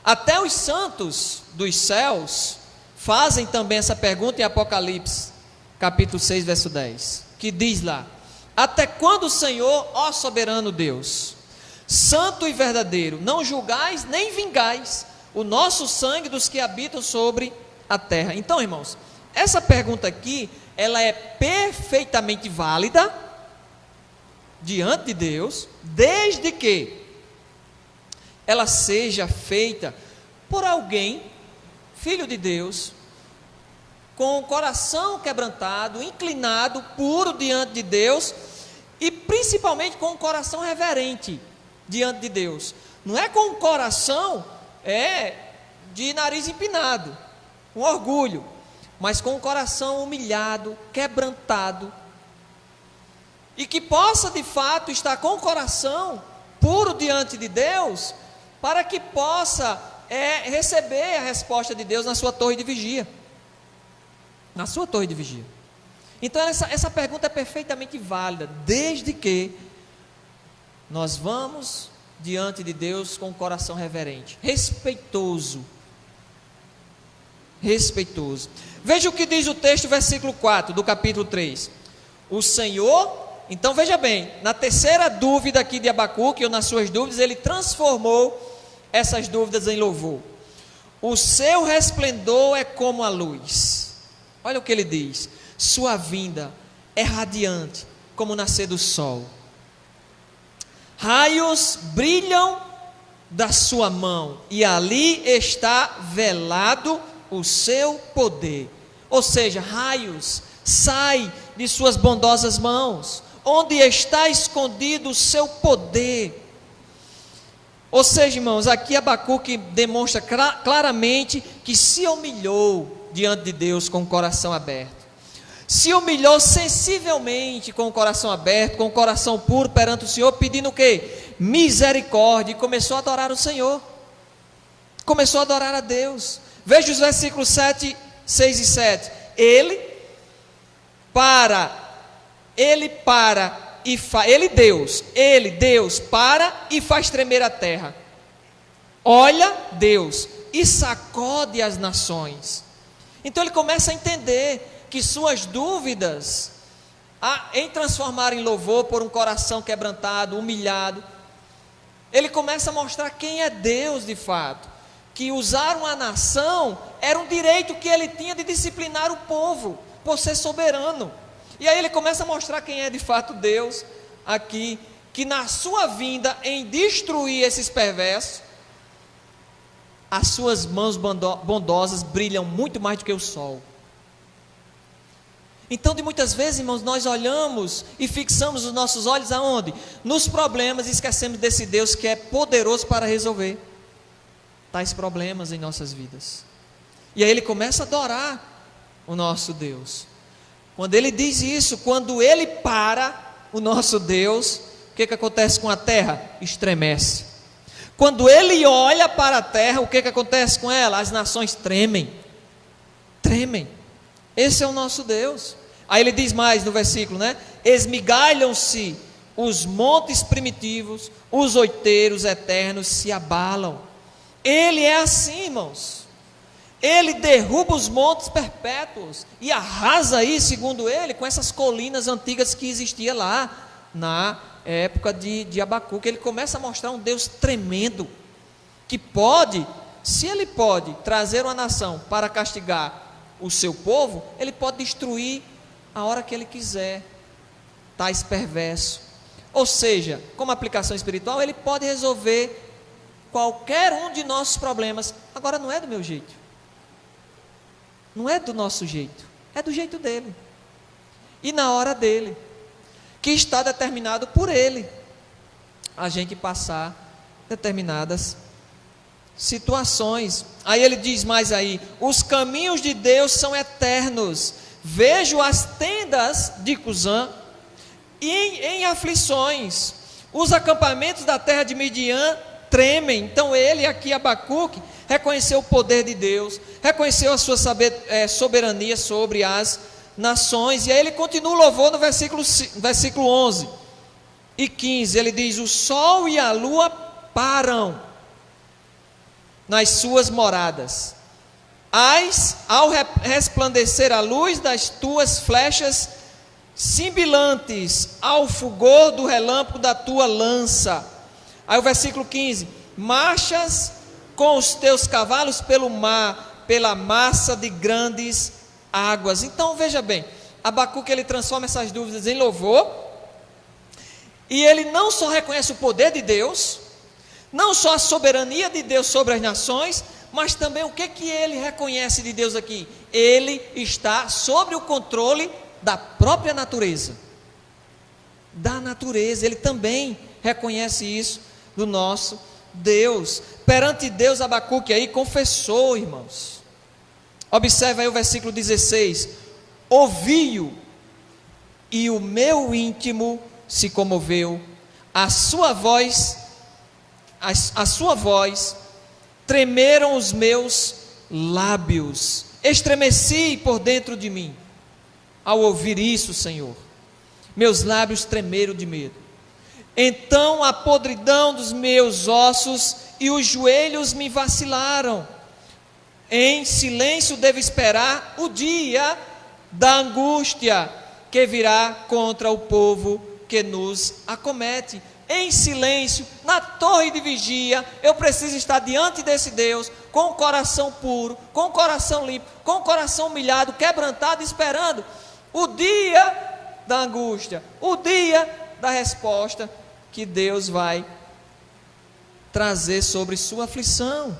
Até os santos dos céus fazem também essa pergunta em Apocalipse, capítulo 6, verso 10, que diz lá: até quando, Senhor, ó soberano Deus, santo e verdadeiro, não julgais nem vingais o nosso sangue dos que habitam sobre a terra? Então, irmãos, essa pergunta aqui, ela é perfeitamente válida diante de Deus, desde que ela seja feita por alguém, filho de Deus, com o coração quebrantado, inclinado, puro diante de Deus, e principalmente com o coração reverente diante de Deus. Não é com o coração de nariz empinado, um orgulho, mas com o coração humilhado, quebrantado, e que possa de fato estar com o coração puro diante de Deus, para que possa receber a resposta de Deus na sua torre de vigia. Na sua torre de vigia. Então essa pergunta é perfeitamente válida, desde que nós vamos diante de Deus com o coração reverente, respeitoso. Veja o que diz o texto, versículo 4 do capítulo 3. O Senhor, então veja bem, na terceira dúvida aqui de Abacuque, ou nas suas dúvidas, ele transformou essas dúvidas em louvor. O seu resplendor é como a luz. Olha o que ele diz: sua vinda é radiante como o nascer do sol. Raios brilham da sua mão, e ali está velado o seu poder. Ou seja, raios saem de suas bondosas mãos, onde está escondido o seu poder. Ou seja, irmãos, aqui Abacuque demonstra claramente que se humilhou diante de Deus com o coração aberto. Se humilhou sensivelmente com o coração aberto, com o coração puro perante o Senhor, pedindo o quê? Misericórdia, e começou a adorar o Senhor. Começou a adorar a Deus. Veja os versículos 6 e 7. Ele Deus para e faz tremer a terra. Olha Deus e sacode as nações. Então ele começa a entender que suas dúvidas em transformar em louvor por um coração quebrantado, humilhado, ele começa a mostrar quem é Deus de fato, que usar uma nação era um direito que ele tinha de disciplinar o povo, por ser soberano. E aí ele começa a mostrar quem é de fato Deus aqui, que na sua vinda em destruir esses perversos, as suas mãos bondosas brilham muito mais do que o sol. Então, de muitas vezes, irmãos, nós olhamos e fixamos os nossos olhos aonde? Nos problemas, e esquecemos desse Deus que é poderoso para resolver tais problemas em nossas vidas. E aí ele começa a adorar o nosso Deus. Quando ele diz isso, quando ele para, o nosso Deus, o que acontece com a terra? Estremece. Quando ele olha para a terra, o que acontece com ela? As nações tremem. Esse é o nosso Deus. Aí ele diz mais no versículo, né? Esmigalham-se os montes primitivos, os outeiros eternos se abalam. Ele é assim, irmãos. Ele derruba os montes perpétuos e arrasa aí, segundo ele, com essas colinas antigas que existiam lá na época de Abacuque. Ele começa a mostrar um Deus tremendo, que pode, se ele pode trazer uma nação para castigar o seu povo, ele pode destruir a hora que ele quiser tais perversos. Ou seja, como aplicação espiritual, ele pode resolver qualquer um de nossos problemas. Agora não é do meu jeito, não é do nosso jeito, é do jeito dele e na hora dele. que está determinado por Ele, a gente passar determinadas situações. Aí ele diz mais aí: os caminhos de Deus são eternos. Vejo as tendas de Cusã em aflições. Os acampamentos da terra de Midian tremem. Então ele aqui, Abacuque, reconheceu o poder de Deus, reconheceu a sua soberania sobre as nações. E aí ele continua o louvor no versículo 11 e 15. Ele diz: o sol e a lua param nas suas moradas, ao resplandecer a luz das tuas flechas cintilantes, ao fulgor do relâmpago da tua lança. Aí o versículo 15: marchas com os teus cavalos pelo mar, pela massa de grandes águas. Então veja bem, Abacuque, ele transforma essas dúvidas em louvor, e ele não só reconhece o poder de Deus, não só a soberania de Deus sobre as nações, mas também o que ele reconhece de Deus aqui? Ele está sobre o controle da própria natureza. Da natureza, ele também reconhece isso do nosso Deus. Perante Deus, Abacuque aí confessou, irmãos. Observe aí o versículo 16: ouvi-o, e o meu íntimo se comoveu, a sua voz tremeram os meus lábios, estremeci por dentro de mim, ao ouvir isso, Senhor, meus lábios tremeram de medo. Então a podridão dos meus ossos e os joelhos me vacilaram. Em silêncio devo esperar o dia da angústia que virá contra o povo que nos acomete. Em silêncio, na torre de vigia, eu preciso estar diante desse Deus, com o coração puro, com o coração limpo, com o coração humilhado, quebrantado, esperando o dia da angústia, o dia da resposta que Deus vai trazer sobre sua aflição.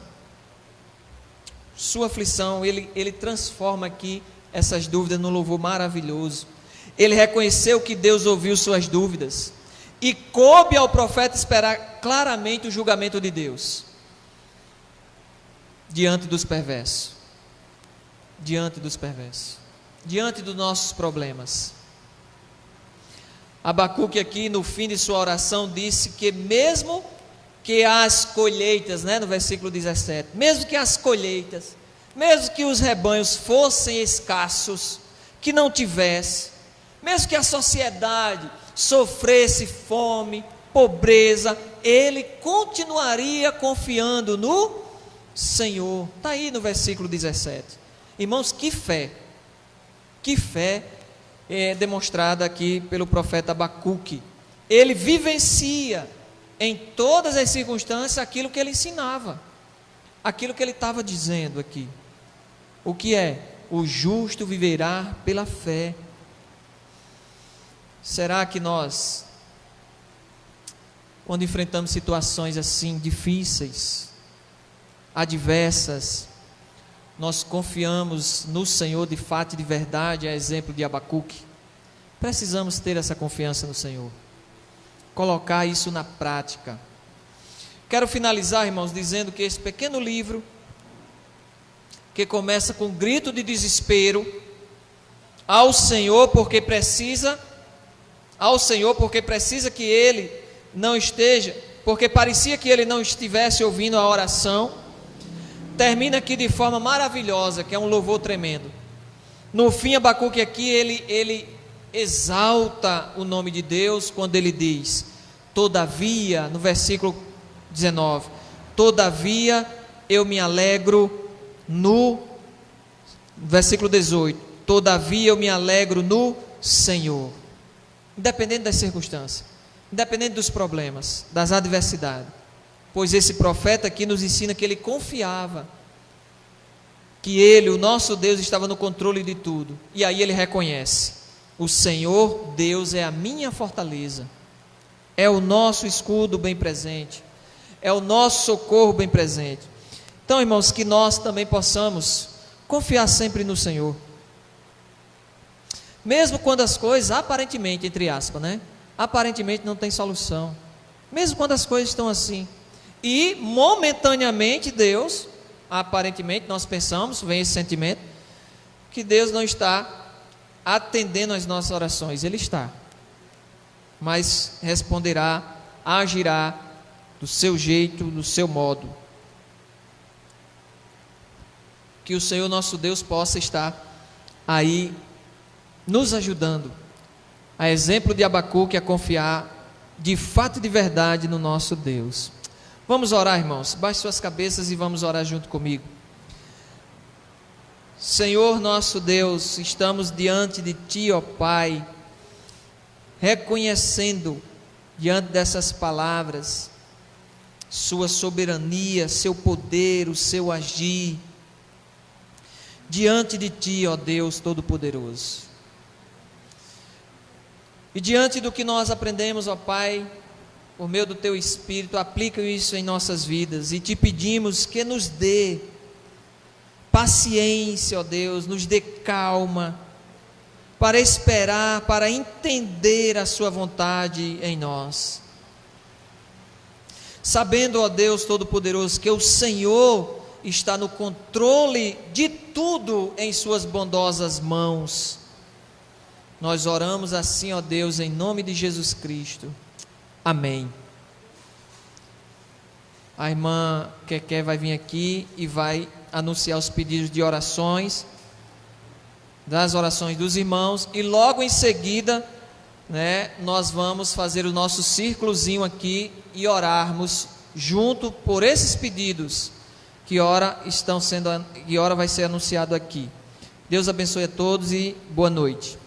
Sua aflição, ele transforma aqui essas dúvidas num louvor maravilhoso. Ele reconheceu que Deus ouviu suas dúvidas, e coube ao profeta esperar claramente o julgamento de Deus diante dos perversos, diante dos nossos problemas. Abacuque aqui no fim de sua oração disse que mesmo que as colheitas, no versículo 17, mesmo que as colheitas, mesmo que os rebanhos fossem escassos, que não tivesse, mesmo que a sociedade sofresse fome, pobreza, ele continuaria confiando no Senhor. Está aí no versículo 17. Irmãos, que fé é demonstrada aqui pelo profeta Abacuque. Ele vivencia em todas as circunstâncias aquilo que ele ensinava, aquilo que ele estava dizendo aqui. O que é? O justo viverá pela fé. Será que nós, quando enfrentamos situações assim difíceis, adversas, nós confiamos no Senhor de fato e de verdade, a exemplo de Abacuque? Precisamos ter essa confiança no Senhor, colocar isso na prática. Quero finalizar, irmãos, dizendo que esse pequeno livro, que começa com um grito de desespero ao Senhor, porque precisa que ele não esteja, porque parecia que ele não estivesse ouvindo a oração, termina aqui de forma maravilhosa, que é um louvor tremendo. No fim, Abacuque aqui, ele exalta o nome de Deus, quando ele diz: todavia, no versículo 19, todavia eu me alegro no versículo 18, todavia eu me alegro no Senhor. Independente das circunstâncias, independente dos problemas, das adversidades, pois esse profeta aqui nos ensina que ele confiava, que ele, o nosso Deus, estava no controle de tudo. E aí ele reconhece: o Senhor Deus é a minha fortaleza, é o nosso escudo bem presente, é o nosso socorro bem presente. Então, irmãos, que nós também possamos confiar sempre no Senhor, mesmo quando as coisas aparentemente, entre aspas, aparentemente não tem solução. Mesmo quando as coisas estão assim. E momentaneamente Deus, aparentemente nós pensamos, vem esse sentimento, que Deus não está atendendo às nossas orações. Ele está. Mas responderá, agirá do seu jeito, do seu modo. Que o Senhor nosso Deus possa estar aí nos ajudando, a exemplo de Abacuque, a confiar de fato e de verdade no nosso Deus. Vamos orar, irmãos. Baixe suas cabeças e vamos orar junto comigo. Senhor nosso Deus, estamos diante de Ti, ó Pai, reconhecendo diante dessas palavras Sua soberania, Seu poder, o Seu agir, diante de Ti, ó Deus Todo-Poderoso. E diante do que nós aprendemos, ó Pai, por meio do Teu Espírito, aplica isso em nossas vidas e Te pedimos que nos dê paciência, ó Deus, nos dê calma, para esperar, para entender a Sua vontade em nós. Sabendo, ó Deus Todo-Poderoso, que o Senhor está no controle de tudo em Suas bondosas mãos. Nós oramos assim, ó Deus, em nome de Jesus Cristo. Amém. A irmã Keké vai vir aqui e vai anunciar os pedidos de orações, das orações dos irmãos, e logo em seguida, nós vamos fazer o nosso círculozinho aqui e orarmos junto por esses pedidos que ora vai ser anunciado aqui. Deus abençoe a todos e boa noite.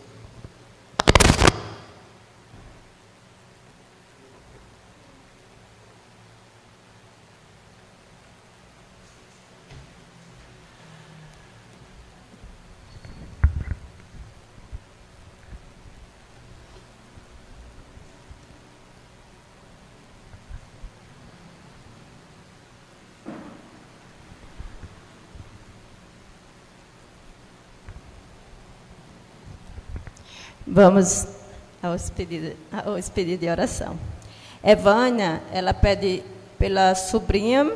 Vamos aos pedidos de oração. Evânia, ela pede pela sobrinha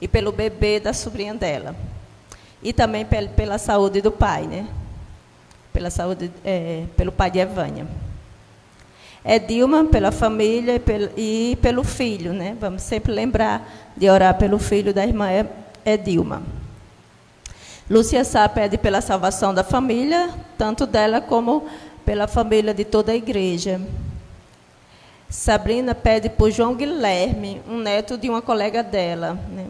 e pelo bebê da sobrinha dela. E também pela saúde do pai, né? Pelo pai de Evânia. Dilma, pela família e pelo filho, né? Vamos sempre lembrar de orar pelo filho da irmã Dilma. Lúcia Sá pede pela salvação da família, tanto dela como pela família de toda a igreja. Sabrina pede por João Guilherme, um neto de uma colega dela, né?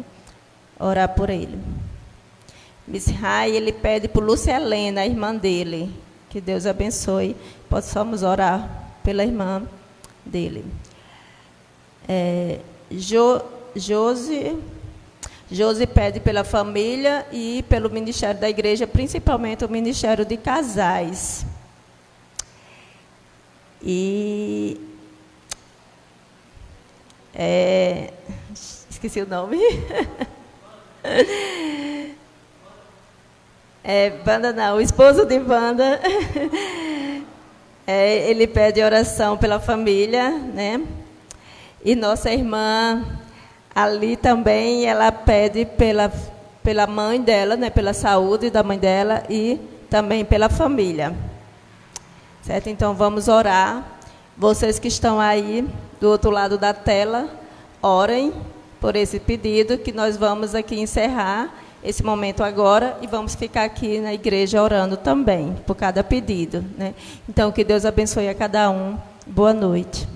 Orar por ele. Miss Rai, ele pede por Lúcia Helena, a irmã dele. Que Deus abençoe. Possamos orar pela irmã dele. Josi pede pela família e pelo ministério da igreja, principalmente o ministério de casais. E esqueci o nome. Wanda não, o esposo de Wanda. Ele pede oração pela família, né? E nossa irmã Ali também, ela pede pela mãe dela, né? Pela saúde da mãe dela e também pela família. Certo? Então, vamos orar. Vocês que estão aí do outro lado da tela, orem por esse pedido, que nós vamos aqui encerrar esse momento agora e vamos ficar aqui na igreja orando também por cada pedido, né? Então, que Deus abençoe a cada um. Boa noite.